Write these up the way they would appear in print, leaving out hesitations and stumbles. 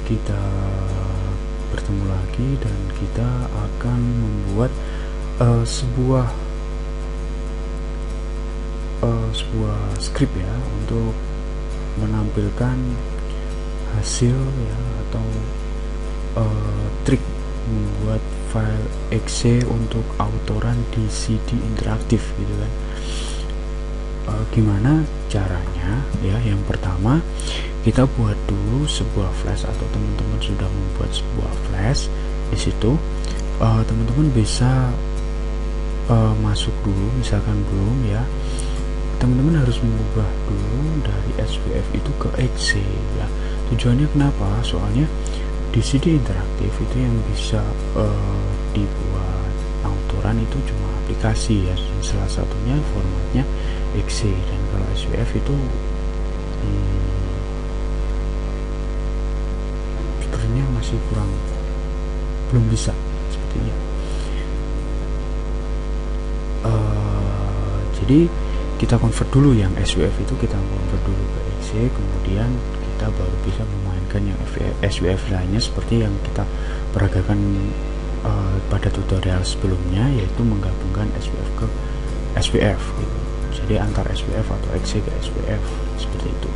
kita bertemu lagi dan kita akan membuat sebuah script ya, untuk menampilkan hasil ya, atau trik membuat file exe untuk autoran di CD interaktif gitu kan. Gimana caranya ya? Yang pertama, kita buat dulu sebuah flash, atau teman-teman sudah membuat sebuah flash. Di situ teman-teman bisa masuk dulu, misalkan belum ya, teman-teman harus mengubah dulu dari SVF itu ke exe ya. Tujuannya kenapa? Soalnya di CD interaktif itu yang bisa dibuat autoran itu cuma aplikasi ya, salah satunya formatnya exe, dan kalau SVF itu sepertinya masih belum bisa sepertinya. Jadi kita convert dulu yang SVF itu, kita convert dulu ke exe, kemudian kita baru bisa memainkan yang SVF lainnya seperti yang kita peragakan pada tutorial sebelumnya, yaitu menggabungkan SVF ke SVF gitu. Jadi antar SVF atau exe ke SVF seperti itu.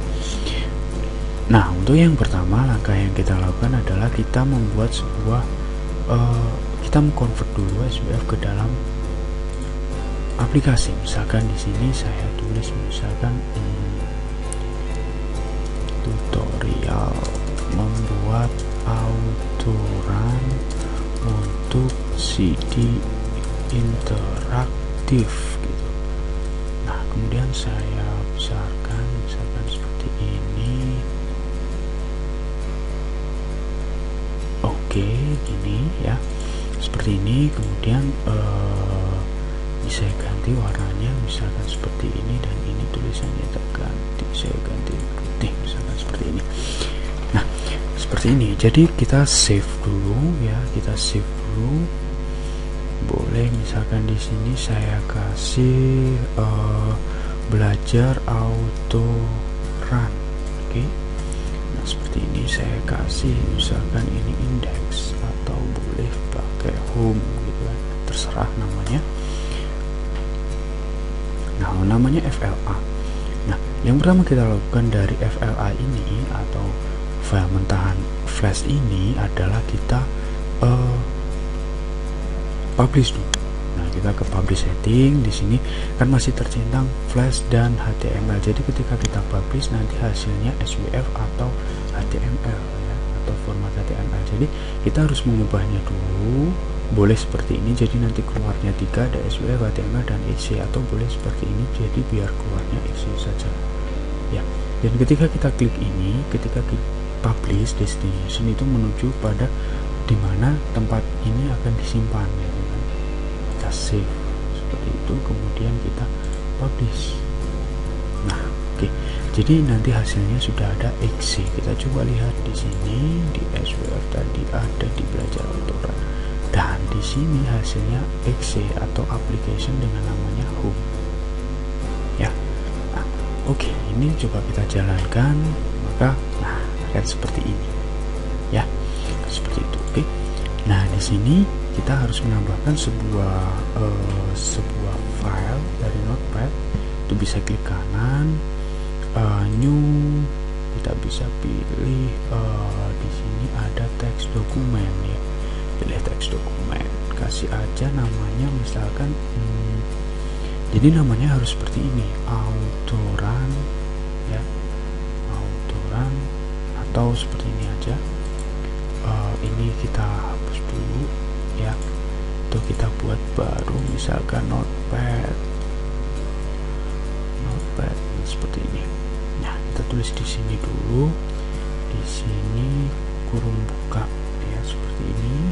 Nah, untuk yang pertama, langkah yang kita lakukan adalah kita membuat sebuah kita mengkonvert dulu SVF ke dalam aplikasi. Misalkan di sini saya tulis misalkan tutorial membuat autoran untuk CD interaktif gitu. Nah, kemudian saya besarkan misalkan seperti ini. Oke, gini ya, seperti ini. Kemudian saya ganti warnanya misalkan seperti ini, dan ini tulisannya tak ganti, saya ganti putih misalkan seperti ini. Nah, seperti ini. Jadi kita save dulu ya, kita save dulu. Boleh misalkan di sini saya kasih belajar autoran. Oke. Nah, seperti ini saya kasih misalkan ini index, atau boleh pakai home gitu kan, terserah namanya. Nah, namanya FLA. Nah, yang pertama kita lakukan dari FLA ini atau file mentahan flash ini adalah kita publish dulu. Nah, kita ke publish setting. Di sini kan masih tercentang flash dan HTML. Jadi ketika kita publish nanti hasilnya SVF atau HTML ya, atau format HTML. Jadi kita harus mengubahnya dulu. Boleh seperti ini, jadi nanti keluarnya 3, ada SVF, HTML, dan exe, atau boleh seperti ini, jadi biar keluarnya exe saja ya. Dan ketika kita klik ini, ketika klik publish destination, itu menuju pada dimana tempat ini akan disimpan ya, kan? Kita save seperti itu, kemudian kita publish. Nah, oke. Jadi nanti hasilnya sudah ada exe. Kita coba lihat di sini, di SVF tadi ada di belajar autoran. Dan di sini hasilnya exe atau application dengan namanya home. Ya. Nah, oke, ini coba kita jalankan, maka akan seperti ini. Ya. Seperti itu. Oke. Nah, di sini kita harus menambahkan sebuah file dari Notepad. Itu bisa klik kanan, new, kita bisa pilih di sini ada teks dokumen ya. Pilih teks dokumen, kasih aja namanya misalkan jadi namanya harus seperti ini, autoran ya, autoran, atau seperti ini aja. Ini kita hapus dulu ya, atau kita buat baru misalkan notepad seperti ini. Nah, kita tulis di sini dulu, di sini kurung buka ya, seperti ini.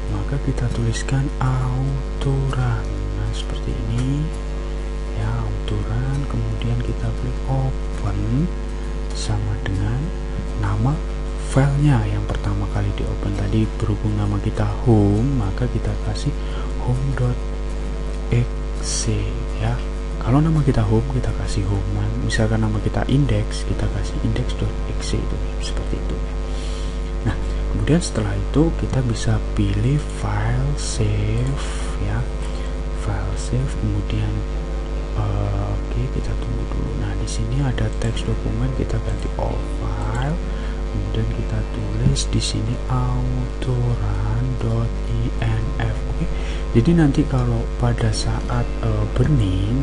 Maka kita tuliskan autoran. Nah, seperti ini ya, autoran. Kemudian kita klik open, sama dengan nama filenya yang pertama kali di open tadi. Berhubung nama kita home, maka kita kasih home.exe ya. Kalau nama kita home, kita kasih home. Misalkan nama kita index, kita kasih index.exe itu seperti itu ya. kemudian setelah itu kita bisa pilih file save ya, file save, kemudian oke, kita tunggu dulu. Nah, di sini ada teks dokumen, kita ganti all file, kemudian kita tulis di sini autoran.inf. Oke, jadi nanti kalau pada saat burning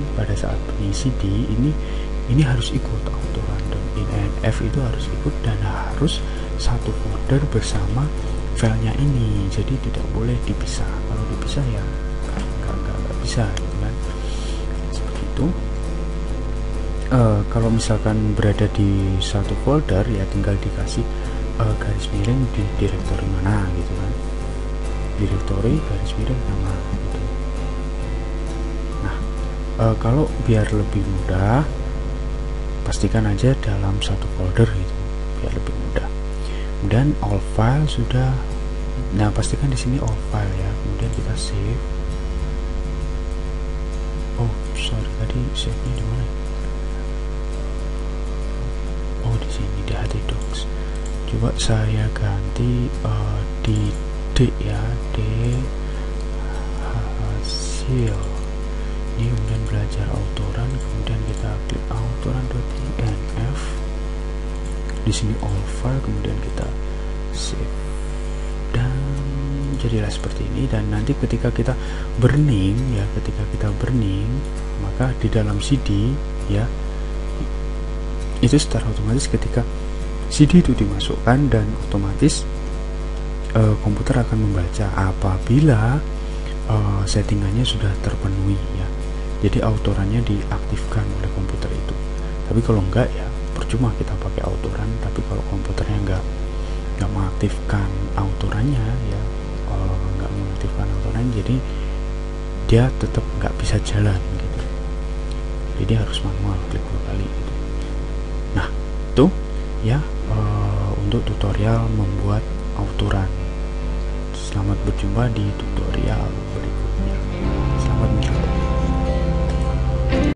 CD ini harus ikut autoran.inf, itu harus ikut dan harus satu folder bersama filenya ini, jadi tidak boleh dipisah. Kalau dipisah ya nggak bisa gitu kan, seperti itu. Kalau misalkan berada di satu folder ya tinggal dikasih garis miring di direktori mana gitu kan, direktori garis miring nama gitu. Nah, kalau biar lebih mudah pastikan aja dalam satu folder gitu biar lebih mudah. Kemudian all file sudah, nah pastikan di sini all file ya, kemudian kita save. Oh sorry, tadi save nya di mana? Oh di sini di htdocs. Coba saya ganti di D ya, D hasil ini, kemudian belajar autoran, kemudian kita klik autoran.inf, di sini all file, kemudian kita save dan jadilah seperti ini. Dan nanti ketika kita burning ya, maka di dalam CD ya itu secara otomatis ketika CD itu dimasukkan dan otomatis komputer akan membaca apabila settingannya sudah terpenuhi ya. Jadi autorannya diaktifkan oleh komputer itu. Tapi kalau enggak ya percuma kita pakai autoran, tapi kalau komputernya enggak mengaktifkan autorannya ya, enggak mengaktifkan autoran, jadi dia tetap enggak bisa jalan gitu. Jadi harus manual, klik 2 kali gitu. Nah, itu ya untuk tutorial membuat autoran. Selamat berjumpa di tutorial berikutnya.